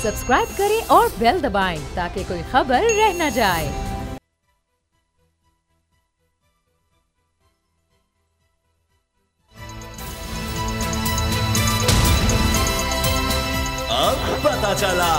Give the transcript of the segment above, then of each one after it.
Subscribe करें और bell दबाएं ताकि कोई खबर रह न जाए। अब पता चला।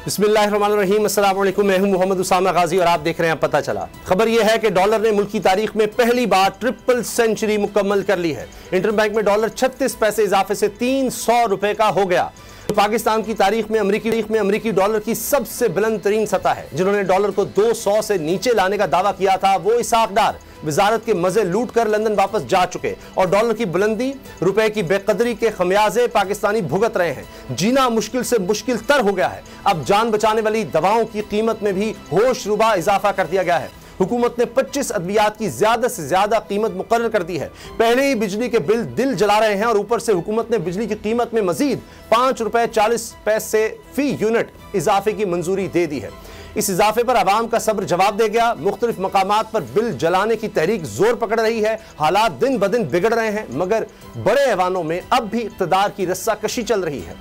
बिस्मिल्लाहिर्रहमानिर्रहीम, अस्सलाम वालेकुम। मैं हूं मोहम्मद उसामा गाजी और आप देख रहे हैं पता चला। खबर यह है कि डॉलर ने मुल्क की तारीख में पहली बार ट्रिपल सेंचुरी मुकम्मल कर ली है। इंटरबैंक में डॉलर 36 पैसे इजाफे से 300 रुपए का हो गया। पाकिस्तान की तारीख में अमरीकी डॉलर की सबसे बुलंद तरीन सतह है। जिन्होंने डॉलर को 200 से नीचे लाने का दावा किया था वो इसाक डार वजारत के मजे लूट कर लंदन वापस जा चुके और डॉलर की बुलंदी, रुपए की बेकदरी के खमियाजे पाकिस्तानी भुगत रहे हैं। जीना मुश्किल से मुश्किल तर हो गया है। अब जान बचाने वाली दवाओं की कीमत में भी होशरुबा इजाफा कर दिया गया है। हुकूमत ने 25 अद्वियात की ज्यादा से ज्यादा कीमत मुकर्रर कर दी है। पहले ही बिजली के बिल दिल जला रहे हैं और ऊपर से हुकूमत ने बिजली की कीमत में मजीद 5 रुपए 40 पैसे फी यूनिट इजाफे की मंजूरी दे दी है। इस इजाफे पर आवाम का सब्र जवाब दे गया। मुख्तलिफ मकामात पर बिल जलाने की तहरीक जोर पकड़ रही है। हालात दिन ब दिन बिगड़ रहे हैं मगर बड़े ऐवानों में अब भी इक़्तिदार की रस्साकशी चल रही है।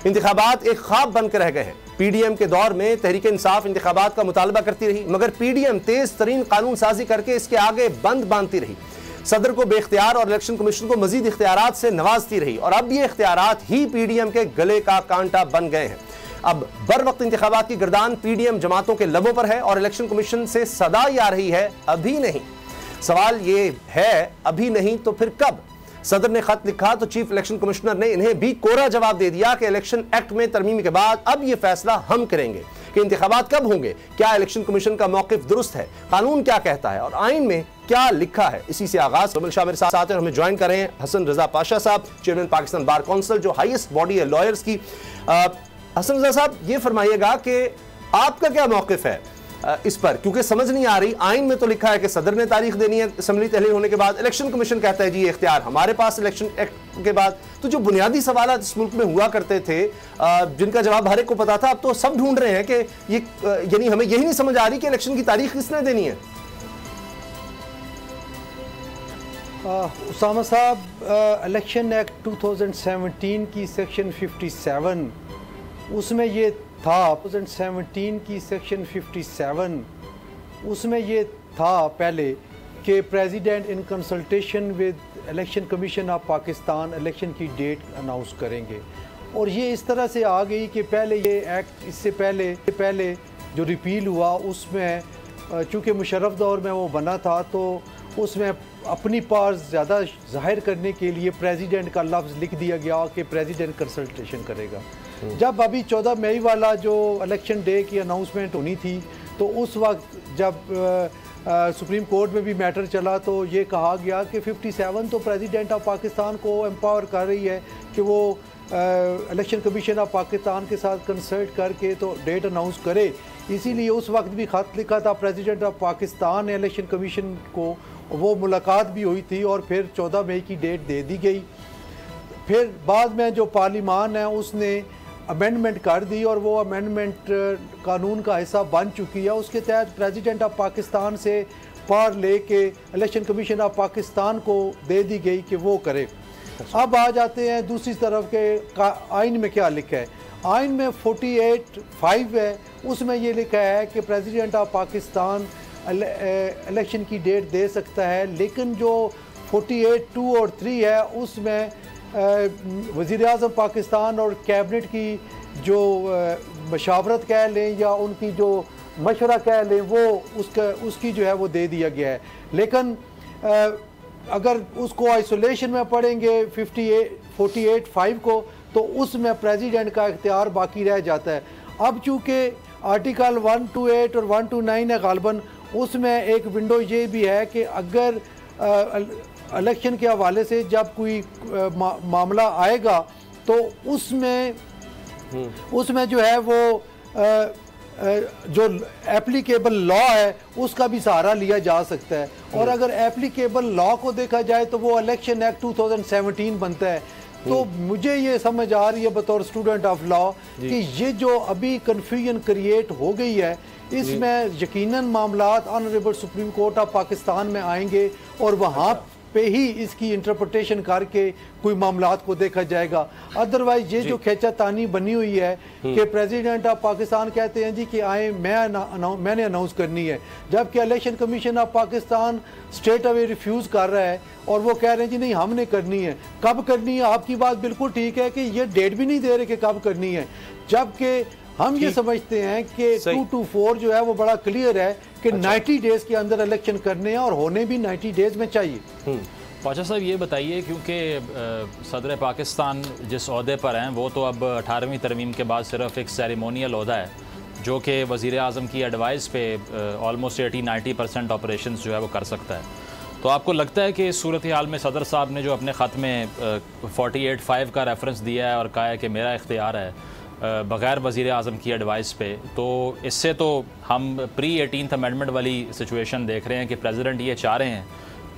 इंतखाबात एक ख्वाब बनकर रह गए हैं। पीडीएम के दौर में तहरीक इंसाफ इंतखाबात का मुतालबा करती रही मगर पीडीएम तेज तरीन कानून साजी करके इसके आगे बंद बांधती रही। सदर को बेख्तियार और इलेक्शन कमीशन को मजीद इख्तियारात से नवाजती रही और अब ये इख्तियारात ही पीडीएम के गले का कांटा बन गए हैं। अब बर वक्त इंतखाबात की गर्दान पीडीएम जमातों के लबों पर है और इलेक्शन कमीशन से सदा ही आ रही है, अभी नहीं। सवाल ये है अभी नहीं तो फिर कब? सदर ने खत लिखा तो चीफ इलेक्शन कमिश्नर ने इन्हें भी कोरा जवाब दे दिया कि इलेक्शन एक्ट में तरमीम के बाद अब यह फैसला हम करेंगे कि इंतखाबात कब होंगे। क्या इलेक्शन कमीशन का मौकिफ दुरुस्त है, कानून क्या कहता है और आइन में क्या लिखा है। इसी से आगाज कमल शाह मेरे साथ हैं, हमें ज्वाइन कर रहे हैं हसन रजा पाशा साहब, चेयरमैन पाकिस्तान बार काउंसिल जो हाईएस्ट बॉडी है लॉयर्स की। हसन रजा साहब ये फरमाइएगा कि आपका क्या मौकिफ है इस पर, क्योंकि समझ नहीं आ रही। आइन में तो लिखा है कि सदर ने तारीख देनी है असेंबली तहलील होने के बाद, इलेक्शन कमीशन कहता है जी ये इख्तियार हमारे पास इलेक्शन एक्ट के बाद। तो जो बुनियादी सवाल इस मुल्क में हुआ करते थे जिनका जवाब हर एक को पता था, अब तो सब ढूंढ रहे हैं कि ये यानी हमें यही नहीं समझ आ रही कि इलेक्शन की तारीख किसने देनी है। उसामा साहब, इलेक्शन एक्ट 2017 की सेक्शन 57 उसमें ये था 2017 की सेक्शन 57 उसमें ये था पहले कि president in consultation with election commission of Pakistan election की डेट अनाउंस करेंगे। और ये इस तरह से आ गई कि पहले ये एक्ट इससे पहले जो रिपील हुआ उसमें चूँकि मुशर्रफ दौर में वो बना था तो उसमें अपनी पावर्स ज़्यादा जाहिर करने के लिए प्रेसिडेंट का लफ्ज़ लिख दिया गया कि प्रेसिडेंट कंसल्टेशन करेगा। जब अभी 14 मई वाला जो इलेक्शन डे की अनाउंसमेंट होनी थी तो उस वक्त जब सुप्रीम कोर्ट में भी मैटर चला तो ये कहा गया कि 57 तो प्रेसिडेंट ऑफ पाकिस्तान को एम्पावर कर रही है कि वो इलेक्शन कमीशन ऑफ पाकिस्तान के साथ कंसल्ट करके तो डेट अनाउंस करे। इसीलिए उस वक्त भी ख़त लिखा था प्रेसिडेंट ऑफ पाकिस्तान ने इलेक्शन कमीशन को, वो मुलाकात भी हुई थी और फिर 14 मई की डेट दे दी गई। फिर बाद में जो पार्लिमान है उसने अमेंडमेंट कर दी और वो अमेंडमेंट कानून का हिस्सा बन चुकी है। उसके तहत प्रेसिडेंट ऑफ पाकिस्तान से पावर लेके इलेक्शन कमीशन ऑफ पाकिस्तान को दे दी गई कि वो करे। अब आ जाते हैं दूसरी तरफ के आइन में क्या लिखा है। आइन में 48(5) है, उसमें ये लिखा है कि प्रेसिडेंट ऑफ पाकिस्तान इलेक्शन की डेट दे सकता है, लेकिन जो 48(2) और 3 है उसमें वज़ीर-ए-आज़म पाकिस्तान और कैबिनेट की जो मशावरत कह लें या उनकी जो मशवरा कह लें वो उसकी जो है वो दे दिया गया है। लेकिन अगर उसको आइसोलेशन में पढ़ेंगे 48(5) को तो उसमें प्रेसिडेंट का इख्तियार बाकी रह जाता है। अब चूँकि आर्टिकल 128 और 129 है गालबन, उसमें एक विंडो ये भी है कि अगर इलेक्शन के हवाले से जब कोई मामला आएगा तो उसमें जो है वो जो एप्लीकेबल लॉ है उसका भी सहारा लिया जा सकता है। और अगर एप्लीकेबल लॉ को देखा जाए तो वो इलेक्शन एक्ट 2017 बनता है। तो मुझे ये समझ आ रही है बतौर स्टूडेंट ऑफ लॉ कि ये जो अभी कन्फ्यूजन क्रिएट हो गई है इसमें यकीनन मामलात honourable supreme court of Pakistan में आएंगे और वहाँ पे ही इसकी इंटरप्रिटेशन करके कोई मामलात को देखा जाएगा। अदरवाइज ये जो खेचातानी बनी हुई है कि प्रेसिडेंट ऑफ पाकिस्तान कहते हैं जी कि आए मैंने अनाउंस करनी है, जबकि election commission of Pakistan straight away refuse कर रहा है और वो कह रहे हैं जी नहीं हमने करनी है। कब करनी है? आपकी बात बिल्कुल ठीक है कि ये डेट भी नहीं दे रहे कि कब करनी है, जबकि हम ये समझते हैं कि 224 जो है वो बड़ा क्लियर है कि 90 डेज के अंदर इलेक्शन करने हैं और होने भी 90 डेज में चाहिए। पाशा साहब ये बताइए, क्योंकि सदर पाकिस्तान जिस ओहदे पर हैं वो तो अब 18वीं तरमीम के बाद सिर्फ एक सेरेमोनियल ओहदा है जो कि वज़ीर आज़म की एडवाइस पे ऑलमोस्ट 80-90% ऑपरेशन जो है वो कर सकता है। तो आपको लगता है कि इस सूरत हाल में सदर साहब ने जो अपने ख़त में 48(5) का रेफरेंस दिया है और कहा है कि मेरा इख्तियार है बग़ैर वज़ीर आज़म की एडवाइस पे, तो इससे तो हम प्री 18th अमेंडमेंट वाली सिचुएशन देख रहे हैं कि प्रेसिडेंट ये चाह रहे हैं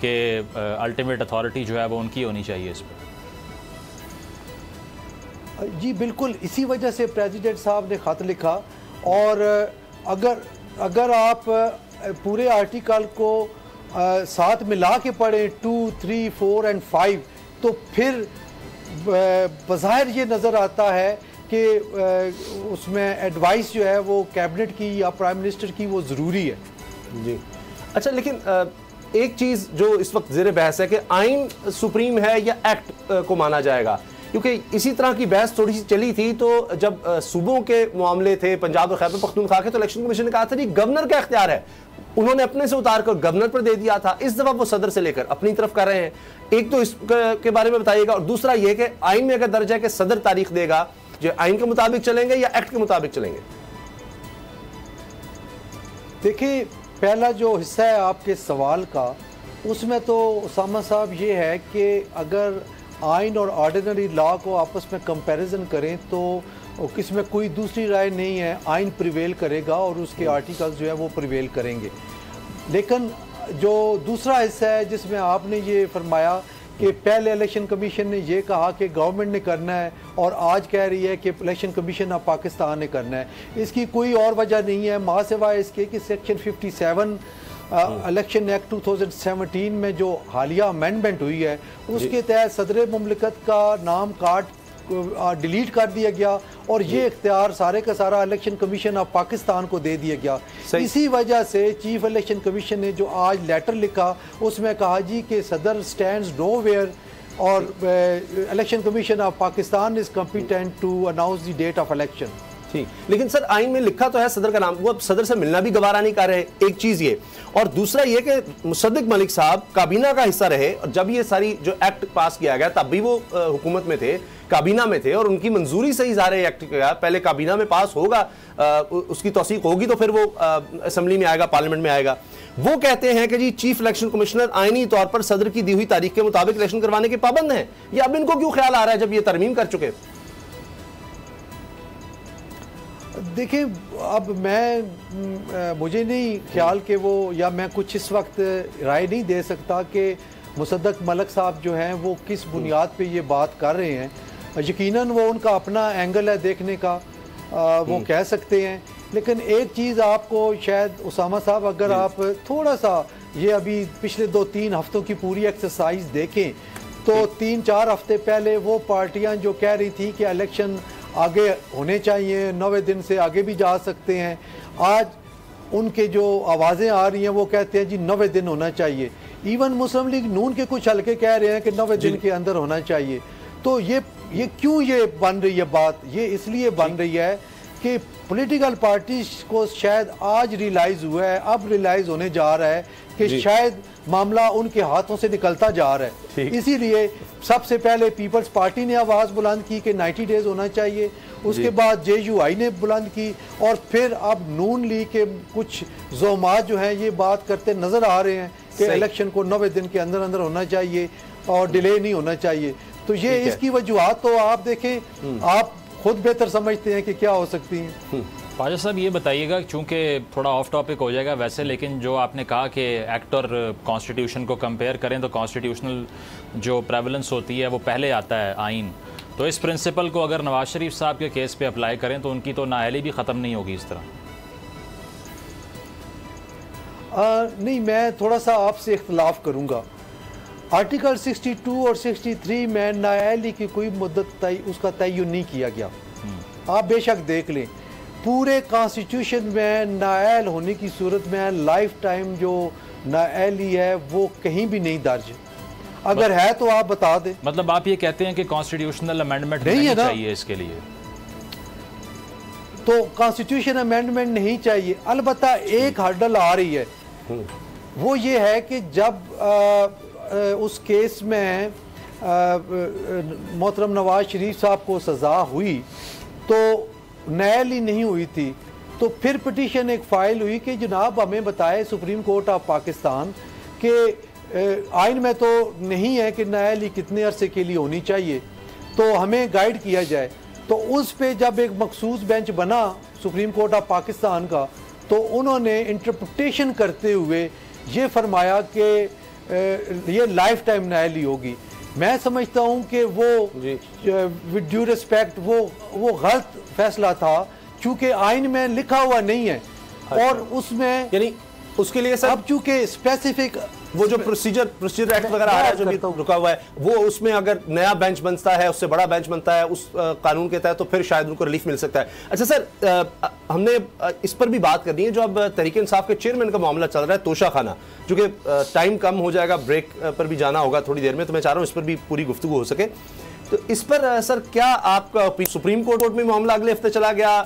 कि अल्टीमेट अथॉरिटी जो है वो उनकी होनी चाहिए इस पर। जी बिल्कुल, इसी वजह से प्रेसिडेंट साहब ने ख़त लिखा। और अगर आप पूरे आर्टिकल को साथ मिला के पढ़ें 2, 3, 4 और 5, तो फिर बज़ाहिर ये नज़र आता है कि उसमें एडवाइस जो है वो कैबिनेट की या प्राइम मिनिस्टर की वो ज़रूरी है। जी अच्छा, लेकिन एक चीज़ जो इस वक्त ज़ेर बहस है कि आइन सुप्रीम है या एक्ट को माना जाएगा, क्योंकि इसी तरह की बहस थोड़ी सी चली थी। तो जब सूबों के मामले थे, पंजाब और खैबर पख्तूनख्वा के, तो इलेक्शन कमीशन ने कहा था जी गवर्नर का इख्तियार है, उन्होंने अपने से उतार कर गवर्नर पर दे दिया था। इस दफ़ा वो सदर से लेकर अपनी तरफ कर रहे हैं। एक तो इसके बारे में बताइएगा, और दूसरा ये कि आइन में अगर दर्ज है कि सदर तारीख देगा, जो आइन के मुताबिक चलेंगे या एक्ट के मुताबिक चलेंगे? देखिए, पहला जो हिस्सा है आपके सवाल का, उसमें तो उसामा साहब ये है कि अगर आइन और ऑर्डिनरी लॉ को आपस में कंपैरिजन करें तो किसमें कोई दूसरी राय नहीं है, आइन प्रिवेल करेगा और उसके आर्टिकल्स जो है वो प्रिवेल करेंगे। लेकिन जो दूसरा हिस्सा है जिसमें आपने ये फरमाया कि पहले इलेक्शन कमीशन ने ये कहा कि गवर्नमेंट ने करना है और आज कह रही है कि इलेक्शन कमीशन ऑफ पाकिस्तान ने करना है, इसकी कोई और वजह नहीं है माँ सिवाय इसके कि सेक्शन 57 इलेक्शन एक्ट 2017 में जो हालिया अमेंडमेंट हुई है उसके तहत सदर मुमलिकत का नाम काट डिलीट कर दिया गया और ये इख्तियार सारे का सारा इलेक्शन कमीशन ऑफ पाकिस्तान को दे दिया गया। इसी वजह से चीफ इलेक्शन कमीशन ने जो आज लेटर लिखा उसमें कहा जी कि सदर स्टैंड्स नोवेयर और election commission of Pakistan is competent to announce the date of election. ठीक, लेकिन सर आइन में लिखा तो है सदर का नाम, वो अब सदर से मिलना भी गवारा नहीं कर रहे। एक चीज ये, और दूसरा ये कि मुसद्दिक मलिक साहब काबीना का हिस्सा रहे, और जब ये सारी जो एक्ट पास किया गया तब भी वो हुकूमत में थे, काबीना में थे, और उनकी मंजूरी से ही सारे एक्ट किया। पहले काबीना में पास होगा, उसकी तौसीक होगी तो फिर वो असम्बली में आएगा, पार्लियामेंट में आएगा। वो कहते हैं कि जी चीफ इलेक्शन कमिश्नर आईनी तौर पर सदर की दी हुई तारीख के मुताबिक इलेक्शन करवाने के पाबंद हैं। ये अब इनको क्यों ख्याल आ रहा है जब ये तरमीम कर चुके? देखिए, अब मुझे नहीं ख्याल कि वो, या मैं कुछ इस वक्त राय नहीं दे सकता कि मुसद्दक मलिक साहब जो हैं वो किस बुनियाद पे ये बात कर रहे हैं। यकीनन वो उनका अपना एंगल है देखने का, वो कह सकते हैं। लेकिन एक चीज़ आपको शायद उसामा साहब, अगर आप थोड़ा सा ये अभी पिछले 2-3 हफ्तों की पूरी एक्सरसाइज देखें तो 3-4 हफ्ते पहले वो पार्टियां जो कह रही थी कि इलेक्शन आगे होने चाहिए, 90 दिन से आगे भी जा सकते हैं, आज उनके जो आवाज़ें आ रही हैं वो कहते हैं जी 90 दिन होना चाहिए। इवन मुस्लिम लीग नून के कुछ हल्के कह रहे हैं कि 90 दिन के अंदर होना चाहिए। तो ये क्यों ये बन रही है बात? ये इसलिए बन रही है कि पॉलिटिकल पार्टी को शायद आज रियलाइज़ हुआ है, अब रियलाइज़ होने जा रहा है कि शायद मामला उनके हाथों से निकलता जा रहा है। इसीलिए सबसे पहले पीपल्स पार्टी ने आवाज़ बुलंद की कि 90 डेज होना चाहिए, उसके बाद JUI ने बुलंद की, और फिर अब नून लीग के कुछ ज़ोमात जो हैं ये बात करते नज़र आ रहे हैं कि इलेक्शन को 90 दिन के अंदर अंदर होना चाहिए और डिले नहीं होना चाहिए। तो ये इसकी वजूहत तो आप देखें, आप खुद बेहतर समझते हैं कि क्या हो सकती हैं। पाशा साहब ये बताइएगा, चूँकि थोड़ा ऑफ टॉपिक हो जाएगा वैसे, लेकिन जो आपने कहा कि एक्ट और कॉन्स्टिट्यूशन को कंपेयर करें तो कॉन्स्टिट्यूशनल जो प्रेवलेंस होती है वो पहले आता है आइन, तो इस प्रिंसिपल को अगर नवाज शरीफ साहब के केस पे अप्लाई करें तो उनकी तो नाअहली भी ख़त्म नहीं होगी इस तरह? नहीं, मैं थोड़ा सा आपसे इख्तलाफ करूँगा। आर्टिकल 62 और 63 में नाअहली की कोई मुद्दत उसका तयन नहीं किया गया। आप बेशक देख लें, पूरे कॉन्स्टिट्यूशन में नाअहल होने की सूरत में लाइफ टाइम जो नाअहली है वो कहीं भी नहीं दर्ज है। अगर है तो आप बता दें। मतलब आप ये कहते हैं कि कॉन्स्टिट्यूशनल अमेंडमेंट नहीं चाहिए इसके लिए? तो कॉन्स्टिट्यूशन अमेंडमेंट नहीं चाहिए। अलबत्ता एक हर्डल आ रही है, वो ये है कि जब उस केस में मोहतरम नवाज शरीफ साहब को सज़ा हुई तो नाअहली नहीं हुई थी, तो फिर पिटीशन एक फ़ाइल हुई कि जनाब हमें बताए सुप्रीम कोर्ट ऑफ पाकिस्तान के आइन में तो नहीं है कि नाअहली कितने अरसे के लिए होनी चाहिए, तो हमें गाइड किया जाए। तो उस पे जब एक मखसूस बेंच बना सुप्रीम कोर्ट ऑफ पाकिस्तान का, तो उन्होंने इंटरप्रिटेशन करते हुए ये फरमाया कि ये लाइफ टाइम नाअहली होगी। मैं समझता हूँ कि वो विद ड्यू रिस्पेक्ट वो गलत फैसला था, चूँकि आइन में लिखा हुआ नहीं है। और उसमें यानी उसके लिए सर अब चूँकि स्पेसिफिक वो जो प्रोसीजर एक्ट वगैरह आ रहा है जो भी रुका हुआ है, वो उसमें अगर नया बेंच बनता है, उससे बड़ा बेंच बनता है उस कानून के तहत, तो फिर शायद उनको रिलीफ मिल सकता है। अच्छा सर, हमने इस पर भी बात करनी है जो अब तहरीक इंसाफ के चेयरमैन का मामला चल रहा है, तोशा खाना, जो कि टाइम कम हो जाएगा, ब्रेक पर भी जाना होगा थोड़ी देर में, तो मैं चाह रहा हूँ इस पर भी पूरी गुफ्तगू हो सके। तो इस पर सर क्या आपका सुप्रीम कोर्ट में मामला अगले हफ्ते चला गया,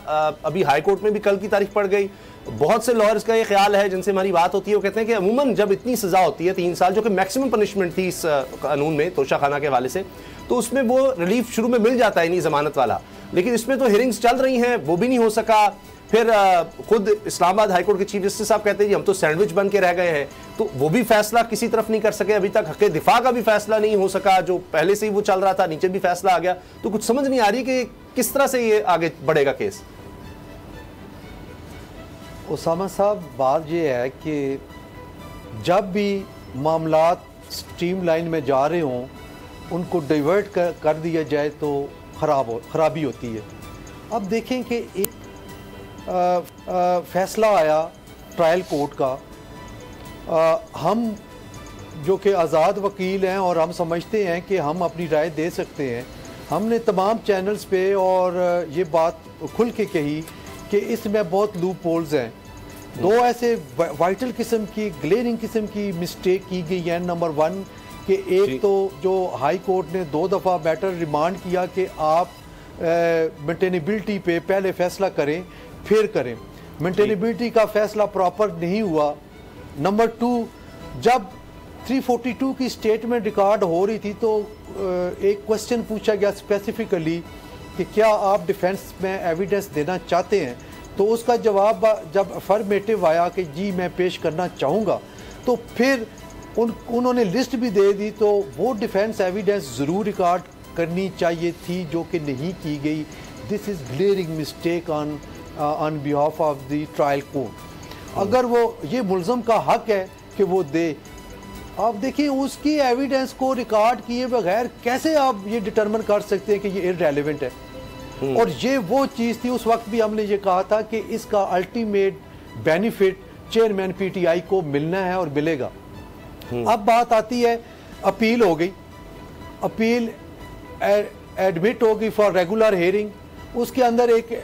अभी हाई कोर्ट में भी कल की तारीख पड़ गई। बहुत से लॉयर्स का ये ख्याल है जिनसे हमारी बात होती है, वो कहते हैं कि अमूमन जब इतनी सज़ा होती है 3 साल, जो कि मैक्सिमम पनिशमेंट थी इस कानून में तोशा खाना के हवाले से, तो उसमें वो रिलीफ शुरू में मिल जाता है नहीं ज़मानत वाला, लेकिन इसमें तो हियरिंग्स चल रही हैं, वो भी नहीं हो सका। फिर खुद इस्लामाबाद हाईकोर्ट के चीफ जस्टिस साहब कहते हैं जी हम तो सैंडविच बन के रह गए हैं, तो वो भी फैसला किसी तरफ नहीं कर सके अभी तक। हक़ दिफा का भी फैसला नहीं हो सका, जो पहले से ही वो चल रहा था, नीचे भी फैसला आ गया। तो कुछ समझ नहीं आ रही कि किस तरह से ये आगे बढ़ेगा केस। उसामा साहब, बात ये है कि जब भी मामलात स्ट्रीम लाइन में जा रहे हों, उनको डाइवर्ट कर दिया जाए तो खराबी होती है। अब देखें कि एक फैसला आया ट्रायल कोर्ट का, हम जो कि आज़ाद वकील हैं और हम समझते हैं कि हम अपनी राय दे सकते हैं, हमने तमाम चैनल्स पे और ये बात खुल के कही कि इसमें बहुत लूप होल्स हैं। 2 ऐसे वाइटल किस्म की ग्लेरिंग किस्म की मिस्टेक की गई है। नंबर 1 कि एक तो जो हाई कोर्ट ने 2 दफ़ा मैटर रिमांड किया कि आप मेंटेनेबिलिटी पे पहले फैसला करें फिर करें, मेंटेनेबिलिटी का फैसला प्रॉपर नहीं हुआ। नंबर 2, जब 342 की स्टेटमेंट रिकॉर्ड हो रही थी तो एक क्वेश्चन पूछा गया स्पेसिफिकली कि क्या आप डिफेंस में एविडेंस देना चाहते हैं, तो उसका जवाब जब अफर्मेटिव आया कि जी मैं पेश करना चाहूँगा, तो फिर उन्होंने लिस्ट भी दे दी, तो वो डिफेंस एविडेंस ज़रूर रिकॉर्ड करनी चाहिए थी, जो कि नहीं की गई। This is glaring mistake on behalf of the trial court. अगर वो ये मुल्ज़म का हक है कि वो दे, आप देखिए उसकी एविडेंस को रिकॉर्ड किए बगैर कैसे आप ये डिटरमिन कर सकते हैं कि ये इररेलेवेंट है। और ये वो चीज़ थी, उस वक्त भी हमने ये कहा था कि इसका अल्टीमेट बेनिफिट चेयरमैन पीटीआई को मिलना है और मिलेगा। अब बात आती है, अपील हो गई, अपील एडमिट हो गई फॉर रेगुलर हियरिंग। उसके अंदर एक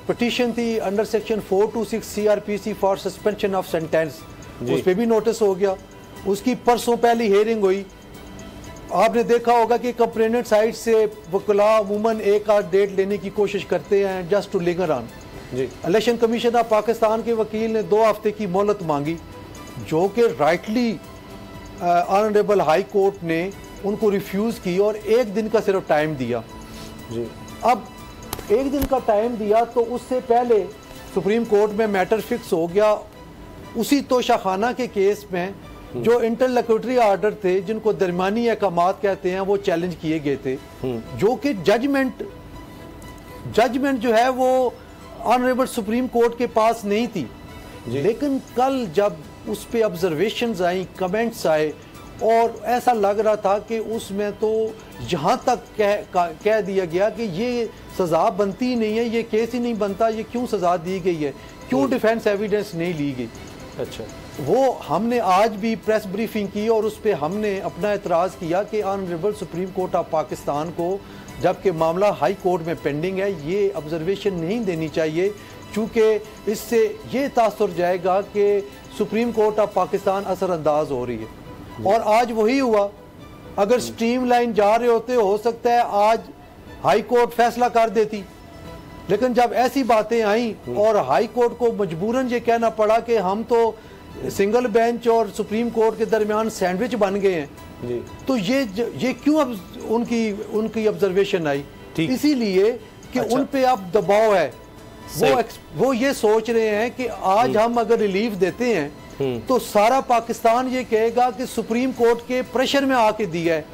पिटीशन थी under section 426 CrPC for suspension of sentence, उस पर भी नोटिस हो गया। उसकी परसों पहली हियरिंग हुई। आपने देखा होगा कि कंप्लेनेंट साइड से वकला अमूमन एक आध डेट लेने की कोशिश करते हैं just to linger on. Election commission of Pakistan के वकील ने 2 हफ्ते की मोहलत मांगी, जो कि राइटली ऑनरेबल हाई कोर्ट ने उनको रिफ्यूज़ की और 1 दिन का सिर्फ टाइम दिया। अब 1 दिन का टाइम दिया तो उससे पहले सुप्रीम कोर्ट में मैटर फिक्स हो गया उसी तोशा खाना के केस में, जो इंटरलोक्यूटरी ऑर्डर थे जिनको दरमियानी अहकामात कहते हैं, वो चैलेंज किए गए थे, जो कि जजमेंट जो है वो ऑनरेबल सुप्रीम कोर्ट के पास नहीं थी। लेकिन कल जब उस पर ऑब्जर्वेशंस आई, कमेंट्स आए, और ऐसा लग रहा था कि उसमें तो यहाँ तक कह दिया गया कि ये सज़ा बनती ही नहीं है, ये केस ही नहीं बनता, ये क्यों सज़ा दी गई है, क्यों डिफेंस एविडेंस नहीं ली गई। अच्छा, वो हमने आज भी प्रेस ब्रीफिंग की और उस पर हमने अपना एतराज़ किया कि honourable supreme court of Pakistan को जबकि मामला हाई कोर्ट में पेंडिंग है ये ऑब्जर्वेशन नहीं देनी चाहिए, चूँकि इससे ये तासुर जाएगा कि सुप्रीम कोर्ट ऑफ पाकिस्तान असरअंदाज हो रही है। और आज वही हुआ। अगर स्ट्रीमलाइन जा रहे होते हो सकता है आज हाई कोर्ट फैसला कर देती, लेकिन जब ऐसी बातें आई और हाई कोर्ट को मजबूरन ये कहना पड़ा कि हम तो सिंगल बेंच और सुप्रीम कोर्ट के दरमियान सैंडविच बन गए हैं जी। तो ये क्यों अब उनकी ऑब्जर्वेशन आई? इसीलिए कि उन पे अब दबाव है। वो ये सोच रहे हैं कि आज हम अगर रिलीफ देते हैं तो सारा पाकिस्तान ये कहेगा कि सुप्रीम कोर्ट के प्रेशर में आके दिया है।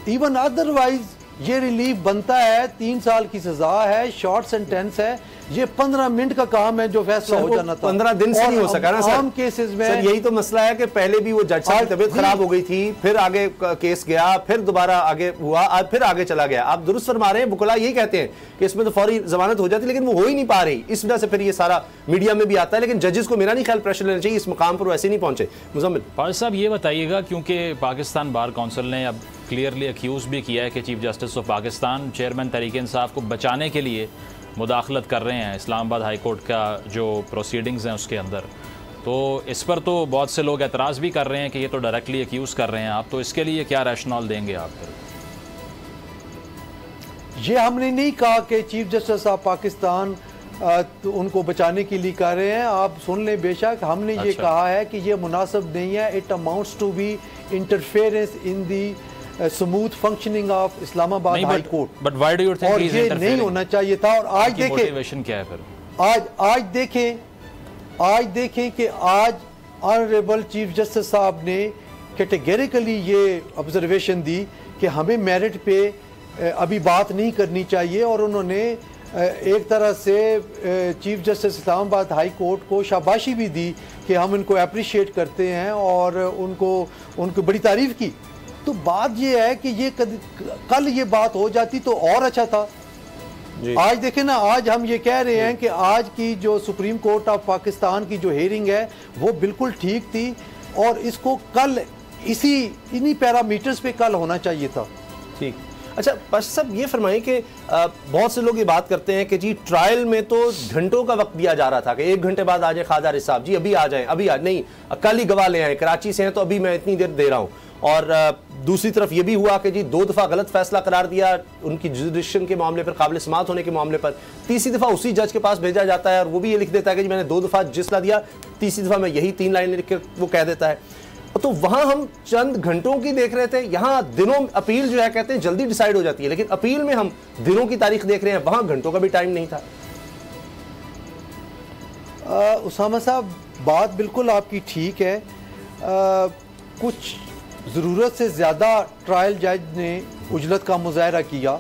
इवन अदरवाइज ये रिलीफ बनता है, 3 साल की सजा है, शॉर्ट सेंटेंस है, ये 15 मिनट का काम है जो फैसला हो जाना था। 15 दिन से नहीं हो सका ना सर। आम केसेस में सर यही तो मसला है कि पहले भी वो जज साहब की तबीयत खराब हो गई थी, फिर आगे केस गया, फिर दोबारा आगे हुआ, फिर आगे चला गया। आप दुरुस्त फरमा रहे हैं, बुकला यही कहते हैं कि इसमें तो फौरी जमानत हो जाती, लेकिन वो हो ही नहीं पा रही। इस वजह से फिर ये सारा मीडिया में भी आता है, लेकिन जजेस को मेरा नहीं ख्याल प्रेशर लेना चाहिए, इस मुकाम पर वैसे नहीं पहुंचे। मुजम्मिल फारूक साहब ये बताइएगा, क्योंकि पाकिस्तान बार काउंसिल ने अब क्लियरली अक्यूज़ भी किया है कि chief justice of Pakistan chairman Tehreek Insaf को बचाने के लिए मुदाखलत कर रहे हैं इस्लामाबाद हाई कोर्ट का जो प्रोसीडिंग्स हैं उसके अंदर। तो इस पर तो बहुत से लोग एतराज़ भी कर रहे हैं कि ये तो डायरेक्टली अक्यूज़ कर रहे हैं आप, तो इसके लिए क्या रैशनल देंगे आप? ये हमने नहीं कहा कि चीफ जस्टिस ऑफ पाकिस्तान तो उनको बचाने के लिए कर रहे हैं। आप सुन लें, बेशक हमने ये कहा है कि ये मुनासिब नहीं है। It amounts to be interference in the smooth functioning of Islamabad high court. But why do you think और ये नहीं होना चाहिए था। और आज देखें मोटिवेशन क्या है फिर? आज देखें कि आज ऑनरेबल चीफ जस्टिस साहब ने कैटेगरिकली ये ऑब्जर्वेशन दी कि हमें मेरिट पे अभी बात नहीं करनी चाहिए, और उन्होंने एक तरह से chief justice Islamabad high court को शाबाशी भी दी कि हम इनको अप्रिशिएट करते हैं और उनको बड़ी तारीफ की। तो बात ये है कि ये कल ये बात हो जाती तो और अच्छा था। आज देखें ना, आज हम ये कह रहे हैं कि आज की जो सुप्रीम कोर्ट ऑफ पाकिस्तान की जो हेयरिंग है वो बिल्कुल ठीक थी, और इसको कल इन्हीं पैरामीटर्स पे कल होना चाहिए था। ठीक। अच्छा पाशा साहब ये फरमाएं कि बहुत से लोग ये बात करते हैं कि जी ट्रायल में तो घंटों का वक्त दिया जा रहा था कि 1 घंटे बाद आ जाए ख्वाजा साहब, जी अभी आ जाएं, अभी आ नहीं, कल ही गवाह ले आए, कराची से हैं तो अभी मैं इतनी देर दे रहा हूँ। और दूसरी तरफ ये भी हुआ कि जी 2 दफ़ा गलत फैसला करार दिया उनकी जुडिशन के मामले पर, काबिल समाअत होने के मामले पर, तीसरी दफ़ा उसी जज के पास भेजा जाता है और वो भी ये लिख देता है कि जी मैंने 2 दफ़ा जिसला दिया, तीसरी दफ़ा मैं यही 3 लाइनें लिख के वो कह देता है। तो वहां हम चंद घंटों की देख रहे थे, यहाँ दिनों अपील जो है कहते हैं जल्दी डिसाइड हो जाती है, लेकिन अपील में हम दिनों की तारीख देख रहे हैं, वहां घंटों का भी टाइम नहीं था। उसामा साहब बात बिल्कुल आपकी ठीक है। कुछ ज़रूरत से ज़्यादा ट्रायल जज ने उजलत का मुजाहरा किया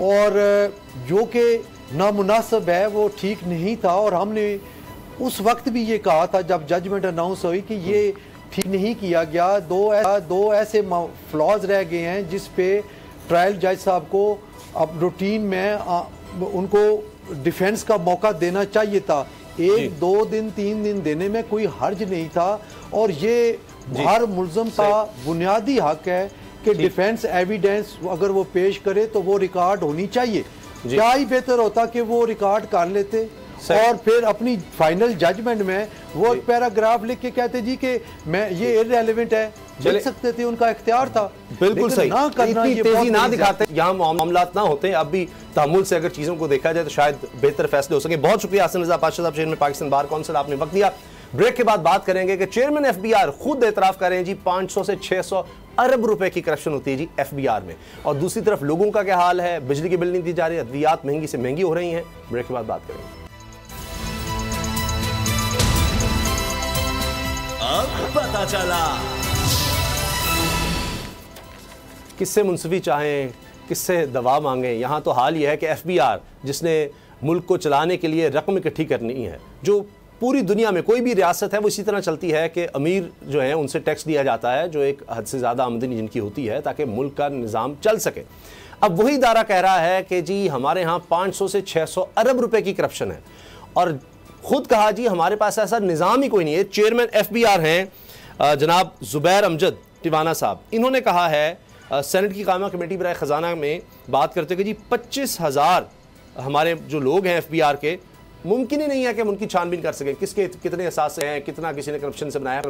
और जो कि नामुनासिब है वो ठीक नहीं था, और हमने उस वक्त भी ये कहा था जब जजमेंट अनाउंस हुई कि ये ठीक नहीं किया गया। दो ऐसे फ्लॉज रह गए हैं जिस पे ट्रायल जज साहब को अब रूटीन में उनको डिफेंस का मौका देना चाहिए था। 1, 2 दिन 3 दिन देने में कोई हर्ज नहीं था, और ये हर मुल्ज़म का बुनियादी हक है कि डिफेंस एविडेंस अगर वो पेश करे तो वो रिकॉर्ड होनी चाहिए। क्या ही बेहतर होता कि वो रिकॉर्ड कर लेते और फिर अपनी फाइनल जजमेंट में वो एक पैराग्राफ लिख के कहते जी कि मैं ये इररिलेवेंट है, लिख सकते थे, उनका इख्तियार था। बिल्कुल सही, ना करना, इतनी तेजी ना दिखाते, यहाँ मामलात ना होते। अब भी तामुल से अगर चीज़ों को देखा जाए तो शायद बेहतर फैसले हो सके। बहुत शुक्रिया हसन रज़ा पाशा साहब, चेयरमैन पाकिस्तान बार काउंसिल, आपने वक्त दिया। ब्रेक के बाद बात करेंगे कि चेयरमैन एफबीआर खुद एतराफ़ कर रहे हैं जी 500 से 600 अरब रुपए की करप्शन होती है जी एफबीआर में, और दूसरी तरफ लोगों का क्या हाल है, बिजली की बिल नहीं दी जा रही, अद्वियात महंगी से महंगी हो रही हैं। ब्रेक के बाद बात करेंगे। अब पता चला किससे मुंसफी चाहें, किससे दवा मांगें। यहाँ तो हाल यह है कि एफबीआर जिसने मुल्क को चलाने के लिए रकम इकट्ठी करनी है, जो पूरी दुनिया में कोई भी रियासत है वो इसी तरह चलती है कि अमीर जो है उनसे टैक्स दिया जाता है, जो एक हद से ज़्यादा आमदनी जिनकी होती है, ताकि मुल्क का निज़ाम चल सके। अब वही इदारा कह रहा है कि जी हमारे यहाँ 500 से 600 अरब रुपए की करप्शन है, और खुद कहा जी हमारे पास ऐसा निज़ाम ही कोई नहीं है। चेयरमैन FBR हैं जनाब ज़ुबैर अमजद टिवाना साहब, इन्होंने कहा है सेनेट की कायमा कमेटी बराए ख़जाना में बात करते हुए कि जी 25,000 हमारे जो लोग हैं FBR के, मुमकिन ही नहीं है कि हम उनकी छानबीन कर सकें, किसके कितने एहसास हैं, कितना किसी ने करप्शन से बनाया